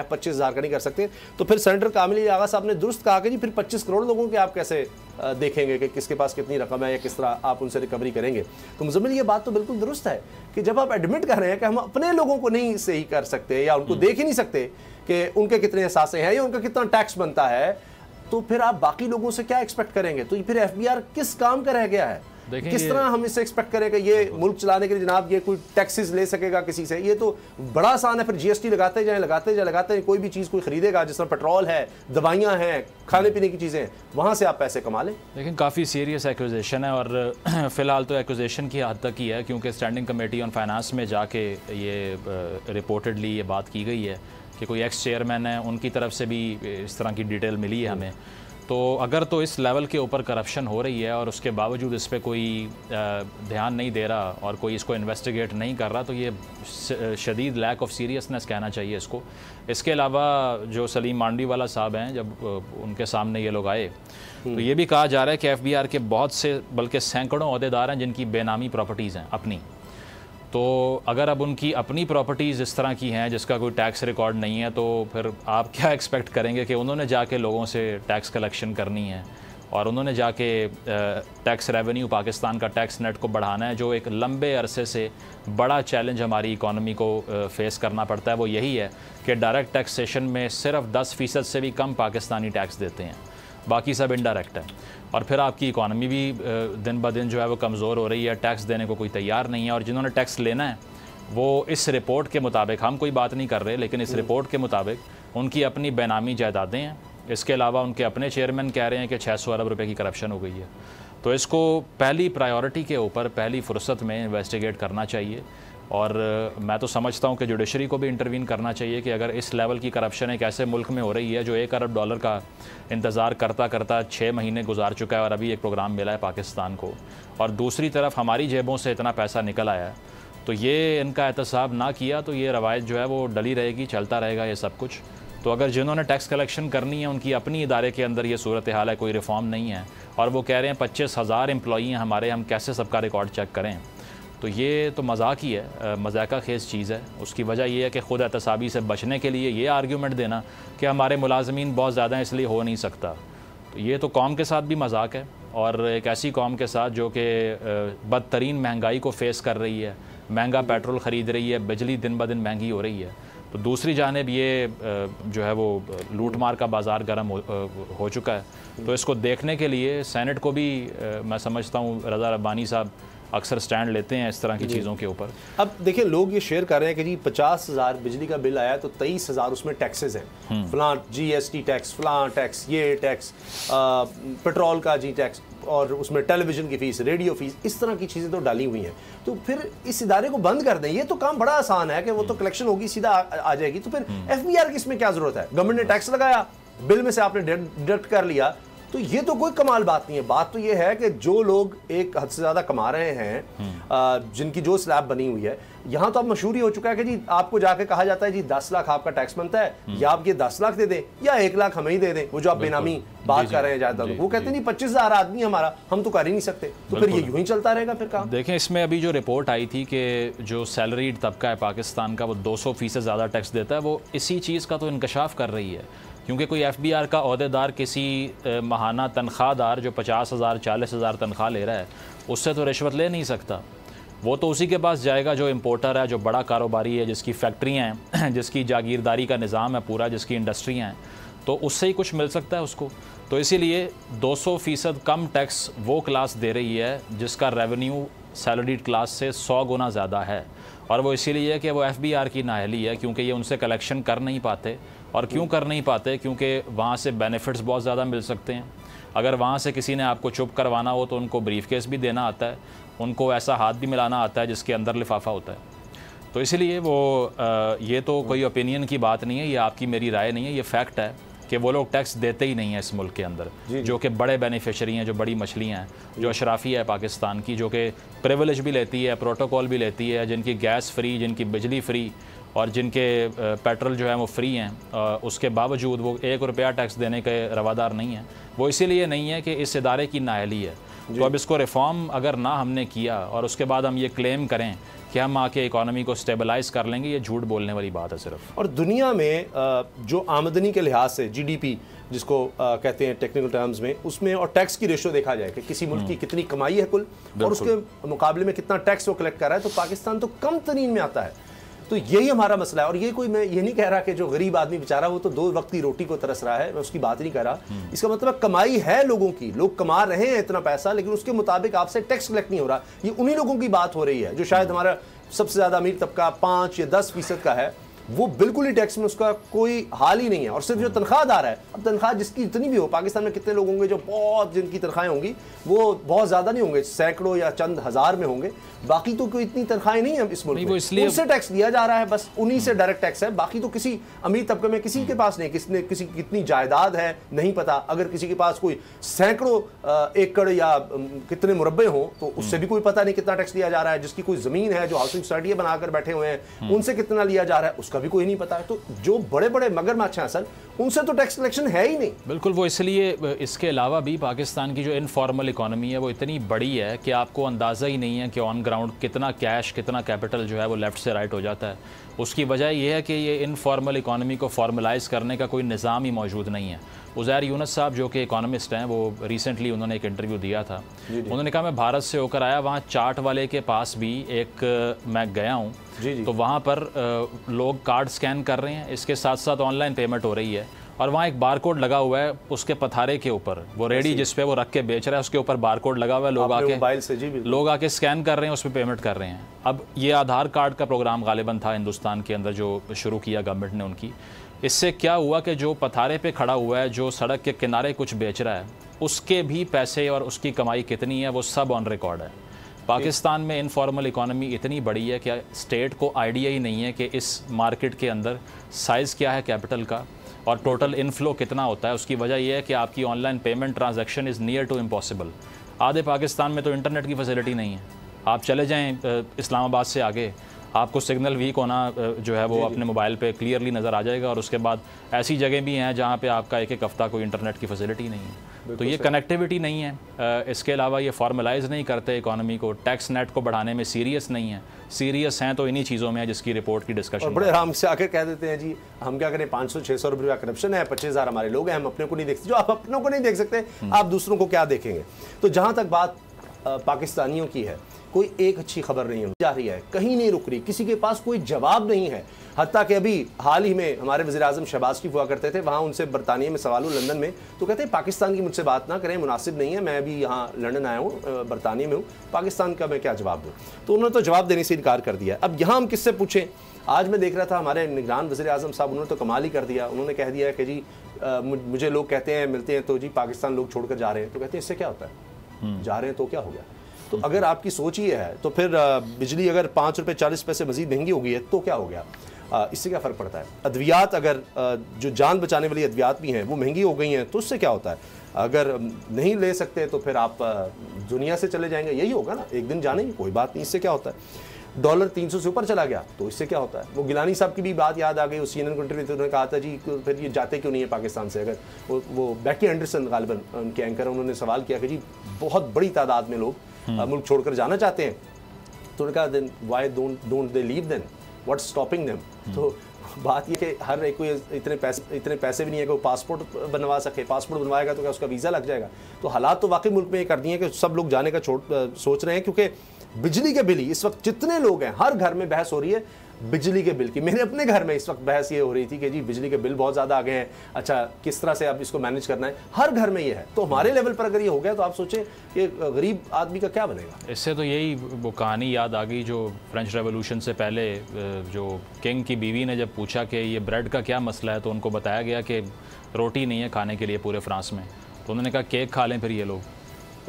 25,000 का नहीं कर सकते। तो फिर सेनेटर कामिल आगा साहब ने दुरुस्त कहा कि जी फिर 25 करोड़ लोगों के आप कैसे देखेंगे कि किसके पास कितनी रकम है या किस तरह आप उनसे रिकवरी करेंगे। तो मुज़म्मिल ये बात तो बिल्कुल दुरुस्त है कि जब आप एडमिट कर रहे हैं कि हम अपने लोगों को नहीं सही कर सकते या उनको देख ही नहीं सकते कि उनके कितने एहसास हैं या उनका कितना टैक्स बनता है, तो फिर आप बाकी लोगों से क्या एक्सपेक्ट करेंगे। तो फिर FBR किस काम का रह गया है, किस तरह हम इससे एक्सपेक्ट करें कि ये मुल्क चलाने के लिए जनाब ये कोई टैक्सेस ले सकेगा किसी से। ये तो बड़ा आसान है, फिर GST लगाते जाएं, कोई भी चीज़ कोई खरीदेगा, जिस तरह पेट्रोल है, दवाइयाँ हैं, खाने पीने की चीज़ें, वहाँ से आप पैसे कमा लें। लेकिन काफ़ी सीरियस एक्विजिशन है और फ़िलहाल तो एक्विजिशन की हद तक ही है, क्योंकि स्टैंडिंग कमेटी ऑन फाइनेंस में जाके ये रिपोर्टेडली ये बात की गई है कि कोई एक्स चेयरमैन है, उनकी तरफ से भी इस तरह की डिटेल मिली है हमें। तो अगर तो इस लेवल के ऊपर करप्शन हो रही है और उसके बावजूद इस पर कोई ध्यान नहीं दे रहा और कोई इसको इन्वेस्टिगेट नहीं कर रहा, तो ये शदीद लैक ऑफ सीरियसनेस कहना चाहिए इसको। इसके अलावा जो सलीम मांडीवाला साहब हैं, जब उनके सामने ये लोग आए तो ये भी कहा जा रहा है कि FBR के बहुत से बल्कि सैकड़ों अहदेदार हैं जिनकी बेनामी प्रॉपर्टीज़ हैं अपनी। तो अगर अब उनकी अपनी प्रॉपर्टीज़ इस तरह की हैं जिसका कोई टैक्स रिकॉर्ड नहीं है, तो फिर आप क्या एक्सपेक्ट करेंगे कि उन्होंने जाके लोगों से टैक्स कलेक्शन करनी है और उन्होंने जाके टैक्स रेवेन्यू, पाकिस्तान का टैक्स नेट को बढ़ाना है। जो एक लंबे अरसे से बड़ा चैलेंज हमारी इकॉनमी को फेस करना पड़ता है वो यही है कि डायरेक्ट टैक्सेशन में सिर्फ 10% से भी कम पाकिस्तानी टैक्स देते हैं, बाकी सब इनडायरेक्ट है। और फिर आपकी इकॉनमी भी दिन ब दिन जो है वो कमज़ोर हो रही है, टैक्स देने को कोई तैयार नहीं है। और जिन्होंने टैक्स लेना है वो इस रिपोर्ट के मुताबिक, हम कोई बात नहीं कर रहे, लेकिन इस रिपोर्ट के मुताबिक उनकी अपनी बेनामी जायदादें हैं। इसके अलावा उनके अपने चेयरमैन कह रहे हैं कि 600 अरब रुपए की करप्शन हो गई है। तो इसको पहली प्रायोरिटी के ऊपर पहली फुर्सत में इन्वेस्टिगेट करना चाहिए। और मैं तो समझता हूँ कि जुडिशरी को भी इंटरवीन करना चाहिए कि अगर इस लेवल की करप्शन एक ऐसे मुल्क में हो रही है जो $1 अरब का इंतज़ार करता करता 6 महीने गुजार चुका है और अभी एक प्रोग्राम मिला है पाकिस्तान को, और दूसरी तरफ हमारी जेबों से इतना पैसा निकल आया है, तो ये इनका एहतसाब ना किया तो ये रवायत जो है वो डली रहेगी, चलता रहेगा ये सब कुछ। तो अगर जिन्होंने टैक्स कलेक्शन करनी है उनकी अपनी इदारे के अंदर ये सूरत हाल है, कोई रिफॉर्म नहीं है, और वो कह रहे हैं 25,000 एम्प्लॉई हैं हमारे, हम कैसे सबका रिकॉर्ड चेक करें, तो ये तो मजाक ही है, मजाका खेज़ चीज़ है। उसकी वजह यह है कि ख़ुद एहतसाबी से बचने के लिए ये आर्ग्यूमेंट देना कि हमारे मुलाजमीन बहुत ज़्यादा हैं इसलिए हो नहीं सकता, तो ये तो कौम के साथ भी मजाक है, और एक ऐसी कौम के साथ जो कि बदतरीन महंगाई को फेस कर रही है, महंगा पेट्रोल ख़रीद रही है, बिजली दिन ब दिन महंगी हो रही है। तो दूसरी जानिब ये जो है वो लूट मार का बाज़ार गर्म हो चुका है। तो इसको देखने के लिए सेनेट को भी मैं समझता हूँ रज़ा रब्बानी साहब अक्सर स्टैंड लेते हैं इस तरह की चीज़ों के ऊपर। अब देखिए लोग ये शेयर कर रहे हैं कि जी 50,000 बिजली का बिल आया तो 23,000 उसमें टैक्सेस हैं, फलां GST टैक्स, फलां टैक्स, ये टैक्स, पेट्रोल का जी टैक्स, और उसमें टेलीविज़न की फ़ीस, रेडियो फ़ीस, इस तरह की चीज़ें तो डाली हुई हैं। तो फिर इस इदारे को बंद कर दें, ये तो काम बड़ा आसान है कि वो तो कलेक्शन होगी सीधा आ जाएगी। तो फिर FBR की इसमें क्या ज़रूरत है? गवर्नमेंट ने टैक्स लगाया, बिल में से आपने डिडक्ट कर लिया, तो ये तो कोई कमाल बात नहीं है। बात तो ये है कि जो लोग एक हद से ज़्यादा कमा रहे हैं, जिनकी जो स्लैब बनी हुई है, यहाँ तो अब मशहूर ही हो चुका है कि जी आपको जाके कहा जाता है जी 10 लाख आपका टैक्स बनता है, या आप ये 10 लाख दे दें या 1 लाख हमें ही दे दें। वो जो आप बेनामी बात कर रहे हैं ज़्यादा, वो कहते हैं नहीं 25,000 आदमी हमारा, हम तो कर ही नहीं सकते। तो फिर ये यूं ही चलता रहेगा फिर काम। देखें इसमें अभी जो रिपोर्ट आई थी कि जो सैलरीड तबका है पाकिस्तान का वो 200% ज़्यादा टैक्स देता है, वो इसी चीज़ का तो इंकशाफ कर रही है। क्योंकि कोई FBR का अहदेदार किसी माहाना तनख्वाहदार जो 50,000 40,000 तनख्वाह ले रहा है उससे तो रिश्वत ले नहीं सकता। वो तो उसी के पास जाएगा जो इम्पोर्टर है, जो बड़ा कारोबारी है, जिसकी फैक्ट्रियाँ हैं, जिसकी जागीरदारी का निज़ाम है पूरा, जिसकी इंडस्ट्रियाँ हैं, तो उससे ही कुछ मिल सकता है उसको। तो इसीलिए 200% कम टैक्स वो क्लास दे रही है जिसका रेवेन्यू सैलरीड क्लास से 100 गुना ज़्यादा है, और वो इसीलिए कि वो FBR की नाअहली है, क्योंकि ये उनसे कलेक्शन कर नहीं पाते। और क्यों कर नहीं पाते? क्योंकि वहाँ से बेनिफिट्स बहुत ज़्यादा मिल सकते हैं। अगर वहाँ से किसी ने आपको चुप करवाना हो तो उनको ब्रीफ केस भी देना आता है, उनको ऐसा हाथ भी मिलाना आता है जिसके अंदर लिफाफा होता है। तो इसलिए वो ये तो कोई ओपिनियन की बात नहीं है, ये आपकी मेरी राय नहीं है, ये फैक्ट है कि वो लोग टैक्स देते ही नहीं हैं इस मुल्क के अंदर, जो कि बड़े बेनिफिशरी हैं, जो बड़ी मछलियाँ हैं, जो अशराफी है पाकिस्तान की, जो कि प्रिविलेज भी लेती है, प्रोटोकॉल भी लेती है, जिनकी गैस फ्री, जिनकी बिजली फ्री और जिनके पेट्रोल जो है वो फ्री हैं, उसके बावजूद वो 1 रुपया टैक्स देने के रवादार नहीं हैं। वो इसीलिए नहीं है कि इस इदारे की नाअहली है। तो अब इसको रिफॉर्म अगर ना हमने किया और उसके बाद हम ये क्लेम करें कि हम आके इकोनॉमी को स्टेबलाइज कर लेंगे, ये झूठ बोलने वाली बात है सिर्फ। और दुनिया में जो आमदनी के लिहाज से जीडीपी जिसको कहते हैं टेक्निकल टर्म्स में, उसमें और टैक्स की रेशो देखा जाए कि किसी मुल्क की कितनी कमाई है कुल और उसके मुकाबले में कितना टैक्स वो कलेक्ट कर रहा है, तो पाकिस्तान तो कम तरीन में आता है। तो यही हमारा मसला है। और ये कोई, मैं ये नहीं कह रहा कि जो गरीब आदमी बेचारा वो तो 2 वक्त की रोटी को तरस रहा है, मैं उसकी बात नहीं कर रहा। इसका मतलब कमाई है लोगों की, लोग कमा रहे हैं इतना पैसा, लेकिन उसके मुताबिक आपसे टैक्स कलेक्ट नहीं हो रहा। ये उन्हीं लोगों की बात हो रही है जो शायद हमारा सबसे ज़्यादा अमीर तबका 5 या 10% का है, वो बिल्कुल ही टैक्स में उसका कोई हाल ही नहीं है। और सिर्फ जो तनख्वाहदार है, अब तनख्वाह जिसकी इतनी भी हो, पाकिस्तान में कितने लोग होंगे जो बहुत, जिनकी तनख्वाहें होंगी वो बहुत ज़्यादा नहीं होंगे, सैकड़ों या चंद हज़ार में होंगे, बाकी तो कोई इतनी तनख्वाहें नहीं है इस मुल्क में, इसलिए उनसे टैक्स दिया जा रहा है, बस उन्हीं से डायरेक्ट टैक्स है। बाकी तो किसी अमीर तबके में किसी के पास नहीं, किसने किसी की कितनी जायदाद है नहीं पता। अगर किसी के पास कोई सैकड़ों एकड़ या कितने मुरब्बे हों तो उससे भी कोई पता नहीं कितना टैक्स दिया जा रहा है। जिसकी कोई ज़मीन है, जो हाउसिंग सोसाइटी बनाकर बैठे हुए हैं, उनसे कितना लिया जा रहा है उसका भी कोई नहीं पता है। तो जो बड़े बड़े मगरमच्छ हैं असल, उनसे तो टैक्स कलेक्शन है ही नहीं। बिल्कुल, वो इसलिए, इसके अलावा भी पाकिस्तान की जो इनफॉर्मल इकोनॉमी है वो इतनी बड़ी है कि आपको अंदाज़ा ही नहीं है कि ऑन ग्राउंड कितना कैश, कितना कैपिटल जो है वो लेफ़्ट से राइट हो जाता है। उसकी वजह यह है कि ये इनफॉर्मल इकोनॉमी को फॉर्मलाइज़ करने का कोई निज़ाम ही मौजूद नहीं है। उज़ैर यूनुस साहब जो कि इकोनॉमिस्ट हैं, वो रिसेंटली उन्होंने एक इंटरव्यू दिया था। उन्होंने कहा मैं भारत से होकर आया, वहाँ चाट वाले के पास भी मैं गया हूँ, तो वहाँ पर लोग कार्ड स्कैन कर रहे हैं, इसके साथ साथ ऑनलाइन पेमेंट हो रही है, और वहाँ एक बारकोड लगा हुआ है उसके पथारे के ऊपर, वो रेडी जिस पे वो रख के बेच रहा है उसके ऊपर बारकोड लगा हुआ है, लोग आके स्कैन कर रहे हैं, उस पर पेमेंट कर रहे हैं। अब ये आधार कार्ड का प्रोग्राम गालिबन था हिंदुस्तान के अंदर जो शुरू किया गवर्नमेंट ने उनकी, इससे क्या हुआ कि जो पथारे पे खड़ा हुआ है, जो सड़क के किनारे कुछ बेच रहा है, उसके भी पैसे और उसकी कमाई कितनी है वो सब ऑन रिकॉर्ड है। पाकिस्तान में इनफॉर्मल इकोनॉमी इतनी बड़ी है कि स्टेट को आइडिया ही नहीं है कि इस मार्केट के अंदर साइज़ क्या है कैपिटल का और टोटल इनफ्लो कितना होता है। उसकी वजह यह है कि आपकी online payment transaction is near to impossible. आधे पाकिस्तान में तो इंटरनेट की फैसिलिटी नहीं है। आप चले जाएं इस्लामाबाद से आगे, आपको सिग्नल वीक होना जो है वो अपने मोबाइल पे क्लियरली नज़र आ जाएगा, और उसके बाद ऐसी जगह भी हैं जहाँ पे आपका एक हफ्ता कोई इंटरनेट की फैसिलिटी नहीं है। तो ये कनेक्टिविटी नहीं है। इसके अलावा ये फॉर्मलाइज नहीं करते इकोनॉमी को, टैक्स नेट को बढ़ाने में सीरियस नहीं है। सीरियस हैं तो इन्हीं चीज़ों में है जिसकी रिपोर्ट की डिस्कशन। और बड़े आराम से आकर कह देते हैं जी हम क्या करें, 500-600 रुपये का करप्शन है, 25,000 हमारे लोग हैं, हम अपने को नहीं देख सकते। जो आप अपनों को नहीं देख सकते, आप दूसरों को क्या देखेंगे। तो जहाँ तक बात पाकिस्तानियों की है, कोई एक अच्छी खबर नहीं जा रही है, कहीं नहीं रुक रही, किसी के पास कोई जवाब नहीं है। हत्ता कि अभी हाल ही में हमारे वज़ीर-ए-आज़म शहबाज शरीफ हुआ करते थे, वहाँ उनसे बरतानिया में सवाल हुआ लंदन में, तो कहते हैं पाकिस्तान की मुझसे बात ना करें, मुनासिब नहीं है, मैं अभी यहाँ लंदन आया हूँ, बरतानिया में हूँ, पाकिस्तान का मैं क्या जवाब दूँ। तो उन्होंने तो जवाब देने से इनकार कर दिया। अब यहाँ हम किससे पूछें। आज मैं देख रहा था हमारे निगरान वज़ीर-ए-आज़म साहब, उन्होंने तो कमाल ही कर दिया। उन्होंने कह दिया कि जी मुझे लोग कहते हैं, मिलते हैं तो जी पाकिस्तान लोग छोड़कर जा रहे हैं, तो कहते हैं इससे क्या होता है, जा रहे हैं तो क्या हो गया। तो अगर आपकी सोच ये है तो फिर बिजली अगर 5 रुपये 40 पैसे मजीद महंगी हो गई है तो क्या हो गया, इससे क्या फ़र्क पड़ता है। अद्वियात अगर जो जान बचाने वाली अद्वियात भी हैं वो महंगी हो गई हैं तो उससे क्या होता है। अगर नहीं ले सकते तो फिर आप दुनिया से चले जाएंगे, यही होगा ना, एक दिन जाने कोई बात नहीं, इससे क्या होता है। डॉलर 300 से ऊपर चला गया तो इससे क्या होता है। वो गिलानी साहब की भी बात याद आ गई, उस CNN को इंटरव्यू उन्होंने कहा था जी फिर ये जाते क्यों नहीं है पाकिस्तान से। अगर वो बेकी एंडरसन गालिबन उनके एंकर, उन्होंने सवाल किया कि जी बहुत बड़ी तादाद में लोग मुल्क छोड़कर जाना चाहते हैं, तो उन्होंने कहा then why don't they leave then, what's stopping them. तो बात ये कि हर एक को इतने पैसे भी नहीं है कि वो पासपोर्ट बनवा सके। पासपोर्ट बनवाएगा तो क्या उसका वीज़ा लग जाएगा। तो हालात तो वाकई मुल्क में ये कर दिए हैं कि सब लोग जाने का सोच रहे हैं, क्योंकि बिजली के बिल ही इस वक्त जितने लोग हैं, हर घर में बहस हो रही है बिजली के बिल की। मेरे अपने घर में इस वक्त बहस ये हो रही थी कि जी बिजली के बिल बहुत ज़्यादा आ गए हैं, अच्छा किस तरह से अब इसको मैनेज करना है। हर घर में ये है, तो हमारे लेवल पर अगर ये हो गया तो आप सोचें कि गरीब आदमी का क्या बनेगा। इससे तो यही वो कहानी याद आ गई जो फ्रेंच रेवोल्यूशन से पहले जो किंग की बीवी ने जब पूछा कि ये ब्रेड का क्या मसला है, तो उनको बताया गया कि रोटी नहीं है खाने के लिए पूरे फ्रांस में, तो उन्होंने कहा केक खा लें फिर ये लोग।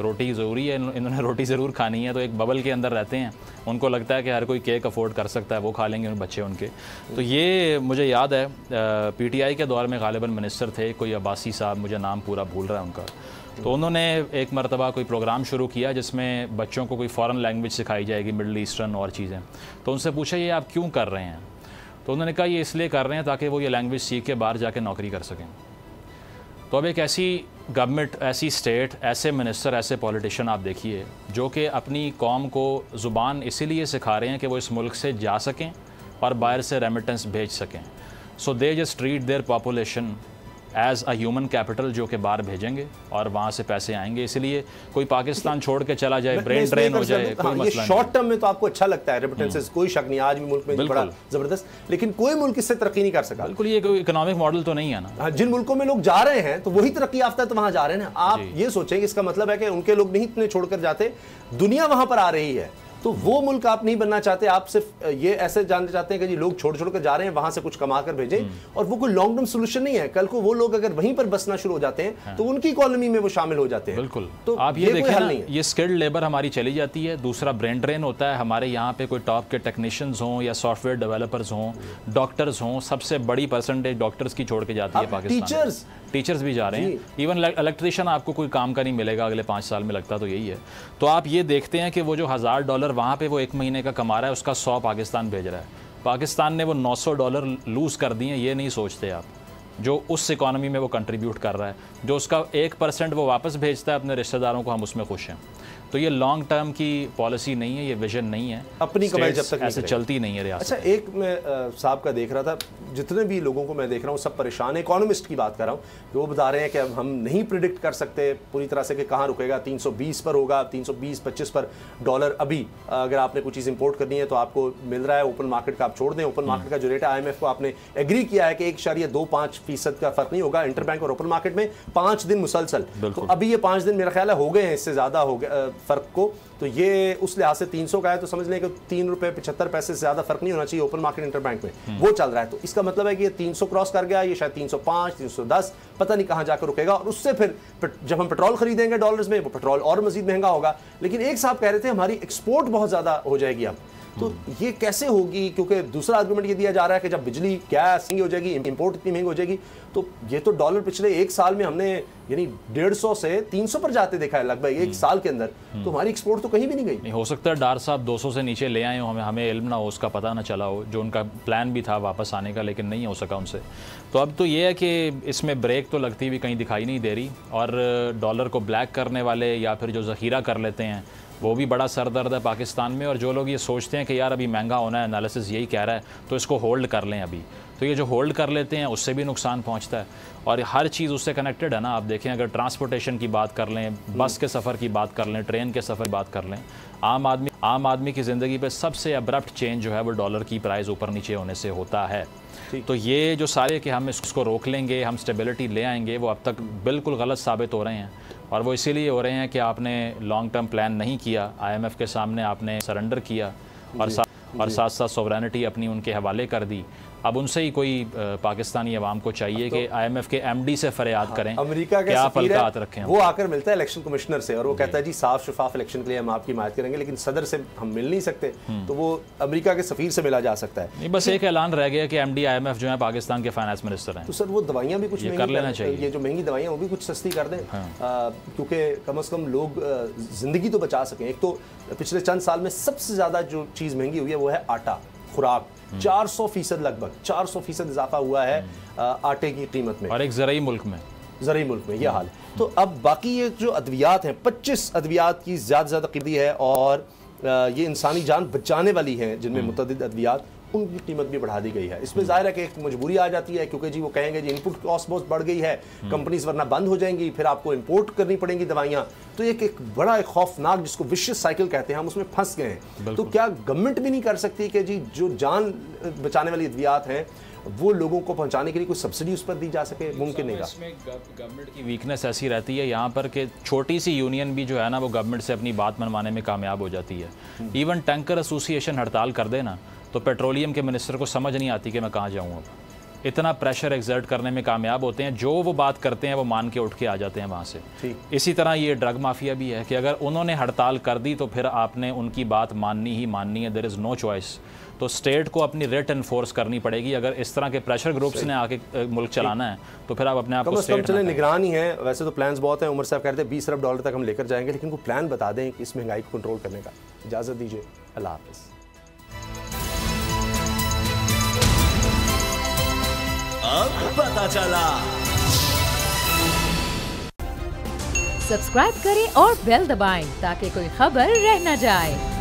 रोटी ज़रूरी है, इन्होंने रोटी ज़रूर खानी है, तो एक बबल के अंदर रहते हैं। उनको लगता है कि हर कोई केक अफोर्ड कर सकता है, वो खा लेंगे बच्चे उनके। तो ये मुझे याद है PTI के दौर में गालिबन मिनिस्टर थे कोई अब्बासी साहब, मुझे नाम पूरा भूल रहा है उनका, तो उन्होंने एक मरतबा कोई प्रोग्राम शुरू किया जिसमें बच्चों को कोई फ़ॉरेन लैंग्वेज सिखाई जाएगी, मिडल ईस्टर्न और चीज़ें। तो उनसे पूछा ये आप क्यों कर रहे हैं? तो उन्होंने कहा ये इसलिए कर रहे हैं ताकि वो ये लैंग्वेज सीख के बाहर जाके नौकरी कर सकें। तो अब एक ऐसी गवर्नमेंट, ऐसी स्टेट, ऐसे मिनिस्टर, ऐसे पॉलिटिशियन आप देखिए जो कि अपनी कौम को ज़ुबान इसीलिए सिखा रहे हैं कि वो इस मुल्क से जा सकें और बाहर से रेमिटेंस भेज सकें। So they just treat their population as a human capital जो कि बाहर भेजेंगे और वहाँ से पैसे आएंगे। इसलिए कोई पाकिस्तान छोड़ के चला जाए, ब्रेन ड्रेन हो जाए, कोई मसला नहीं। शॉर्ट टर्म में तो आपको अच्छा लगता है रेमिटेंसेस, कोई शक नहीं, आज भी मुल्क में बड़ा ज़बरदस्त, लेकिन कोई मुल्क इससे तरक्की नहीं कर सका। बिल्कुल, ये कोई इकोनॉमिक मॉडल तो नहीं है ना। जिन मुल्कों में लोग जा रहे हैं तो वही तरक्की याफ्ता है, तो वहाँ जा रहे हैं ना। आप ये सोचें कि इसका मतलब है कि उनके लोग नहीं इतने छोड़कर जाते, दुनिया वहाँ पर आ रही है, तो वो मुल्क आप नहीं बनना चाहते। आप सिर्फ ये ऐसे जानना चाहते हैं कि जी लोग छोड़ छोड़ कर जा रहे हैं, वहां से कुछ कमा कर भेजें, और वो कोई लॉन्ग टर्म सोल्यूशन नहीं है। कल को वो लोग अगर वहीं पर बसना शुरू हो जाते हैं तो उनकी इकोनॉमी में वो शामिल हो जाते हैं। बिल्कुल, तो आप ये देखें ना, ये स्किल्ड लेबर हमारी चली जाती है। दूसरा ब्रेन ड्रेन होता है। हमारे यहाँ पे कोई टॉप के टेक्नीशियंस हों या सॉफ्टवेयर डेवलपर्स हों, डॉक्टर्स हों, सबसे बड़ी परसेंटेज डॉक्टर्स की छोड़ के जाती है पाकिस्तान। टीचर्स भी जा रहे हैं, इवन इलेक्ट्रिशियन आपको कोई काम का नहीं मिलेगा अगले 5 साल में, लगता तो यही है। तो आप ये देखते हैं कि वो जो $1000 वहाँ पे वो एक महीने का कमा रहा है, उसका 100 पाकिस्तान भेज रहा है। पाकिस्तान ने वो $900 लूज़ कर दिए, ये नहीं सोचते आप, जो उस इकॉनमी में वो कंट्रीब्यूट कर रहा है। जो उसका 1% वो वापस भेजता है अपने रिश्तेदारों को, हम उसमें खुश हैं। तो ये लॉन्ग टर्म की पॉलिसी नहीं है, ये विजन नहीं है। अपनी कमाई जब तक ऐसे चलती नहीं है रियासत। अच्छा, एक मैं साहब का देख रहा था, जितने भी लोगों को मैं देख रहा हूँ सब परेशान है। इकोनॉमिस्ट की बात कर रहा हूँ, वो बता रहे हैं कि अब हम नहीं प्रिडिक्ट कर सकते पूरी तरह से कि कहाँ रुकेगा, 320 पर होगा, 320-25 पर डॉलर। अभी अगर आपने कोई चीज़ इंपोर्ट करनी है तो आपको मिल रहा है, ओपन मार्केट का आप छोड़ दें, ओपन मार्केट का जो रेट है IMF को आपने एग्री किया है कि 1.25% का फर्क नहीं होगा इंटर बैंक और ओपन मार्केट में 5 दिन मुसलसल। तो अभी ये 5 दिन मेरा ख्याल है हो गए हैं, इससे ज़्यादा हो गया फ़र्क को। तो ये उस लिहाज से 300 का है, तो समझ लें कि ₹3.75 से ज़्यादा फर्क नहीं होना चाहिए ओपन मार्केट इंटर बैंक में, वो चल रहा है। तो इसका मतलब है कि ये 300 क्रॉस कर गया, ये शायद 305, 310, पता नहीं कहाँ जाकर रुकेगा। और उससे फिर जब हम पेट्रोल खरीदेंगे डॉलर्स में, वो पेट्रोल और मजीद महंगा होगा। लेकिन एक साहब कह रहे थे हमारी एक्सपोर्ट बहुत ज़्यादा हो जाएगी अब, तो ये कैसे होगी? क्योंकि दूसरा आर्गुमेंट ये दिया जा रहा है कि जब बिजली गैस महंगी हो जाएगी, इंपोर्ट इतनी महंगी हो जाएगी, तो ये तो डॉलर पिछले 1 साल में हमने यानी 150 से 300 पर जाते देखा है लगभग 1 साल के अंदर। तो हमारी एक्सपोर्ट तो कहीं भी नहीं गई। नहीं हो सकता है डार साहब 200 से नीचे ले आए हो, हमें इल्म ना हो, उसका पता ना चला हो, जो उनका प्लान भी था वापस आने का, लेकिन नहीं हो सका उनसे। तो अब तो ये है कि इसमें ब्रेक तो लगती हुई कहीं दिखाई नहीं दे रही, और डॉलर को ब्लैक करने वाले या फिर जो ज़ख़ीरा कर लेते हैं वो भी बड़ा सरदर्द है पाकिस्तान में। और जो लोग ये सोचते हैं कि यार अभी महंगा होना है, एनालिसिस यही कह रहा है, तो इसको होल्ड कर लें अभी, तो ये जो होल्ड कर लेते हैं उससे भी नुकसान पहुंचता है। और हर चीज़ उससे कनेक्टेड है ना। आप देखें, अगर ट्रांसपोर्टेशन की बात कर लें, बस के सफ़र की बात कर लें, ट्रेन के सफ़र की बात कर लें, आम आदमी की ज़िंदगी पे सबसे अब्रप्ट चेंज जो है वो डॉलर की प्राइस ऊपर नीचे होने से होता है। तो ये जो सारे कि हम इसको रोक लेंगे, हम स्टेबिलिटी ले आएंगे, वो अब तक बिल्कुल गलत साबित हो रहे हैं। और वो इसीलिए हो रहे हैं कि आपने लॉन्ग टर्म प्लान नहीं किया, IMF के सामने आपने सरेंडर किया और साथ साथ सोवरेनिटी अपनी उनके हवाले कर दी। अब उनसे ही कोई पाकिस्तानी अवाम को चाहिए कि IMF के MD से फरियाद करें, अमेरिका के क्या सफीर हाथ रखें। वो आकर मिलता है इलेक्शन कमिश्नर से और वो कहता है जी साफ शफाफ इलेक्शन के लिए हम आपकी हिमायत करेंगे, लेकिन सदर से हम मिल नहीं सकते। तो वो अमेरिका के सफीर से मिला जा सकता है। नहीं, बस एक ऐलान रह गया कि MD IMF जो है पाकिस्तान के फाइनेंस मिनिस्टर हैं। तो सर वो दवाइयाँ भी कुछ कर लेना चाहिए, ये जो महंगी दवाइयाँ वो भी कुछ सस्ती कर दें, क्योंकि कम से कम लोग जिंदगी तो बचा सकें। एक तो पिछले चंद साल में सबसे ज़्यादा जो चीज़ महंगी हुई है वो है आटा, खुराक। 400% लगभग 400% इजाफा हुआ है आटे की कीमत में, और एक ज़राई मुल्क में यह हाल। तो अब बाकी ये जो अद्वियात हैं, 25 अद्वियात की ज़्यादा कीमती है, और ये इंसानी जान बचाने वाली हैं जिनमें मुतअद्दिद अद्वियात, उनकी कीमत भी बढ़ा दी गई है। इसमें ज़ाहिर है कि एक मजबूरी आ जाती है, क्योंकि जी वो कहेंगे जी इनपुट कॉस्ट बहुत बढ़ गई है, कंपनीज वरना बंद हो जाएंगी, फिर आपको इंपोर्ट करनी पड़ेंगी दवाइयाँ। तो एक बड़ा एक खौफनाक, जिसको विशियस साइकिल कहते हैं, हम उसमें फंस गए हैं। तो क्या गवर्नमेंट भी नहीं कर सकती कि जी जो जान बचाने वाली अद्वियात हैं वो लोगों को पहुंचाने के लिए कोई सब्सिडी उस पर दी जा सके? मुमकिन नहीं। इसमें गवर्नमेंट की वीकनेस ऐसी रहती है यहाँ पर कि छोटी सी यूनियन भी जो है ना वो गवर्नमेंट से अपनी बात मनवाने में कामयाब हो जाती है। इवन टैंकर एसोसिएशन हड़ताल कर देना तो पेट्रोलियम के मिनिस्टर को समझ नहीं आती कि मैं कहाँ जाऊँ अब। इतना प्रेशर एग्जर्ट करने में कामयाब होते हैं, जो वो बात करते हैं वो मान के उठ के आ जाते हैं वहाँ से। इसी तरह ये ड्रग माफिया भी है कि अगर उन्होंने हड़ताल कर दी तो फिर आपने उनकी बात माननी ही माननी है, देयर इज़ नो चॉइस। तो स्टेट को अपनी रेट एनफोर्स करनी पड़ेगी। अगर इस तरह के प्रेशर ग्रुप्स ने आके मुल्क चलाना है तो फिर आप अपने आप को स्टेट चले निगरान ही है। वैसे तो प्लान्स बहुत हैं, उमर साहब कहते हैं 20 अरब डॉलर तक हम लेकर जाएंगे, लेकिन वो प्लान बता दें कि इस महंगाई को कंट्रोल करने का। इजाज़त दीजिए, अल्लाह हाफ़िज़। अब पता चला। सब्सक्राइब करें और बेल दबाएं ताकि कोई खबर रह न जाए।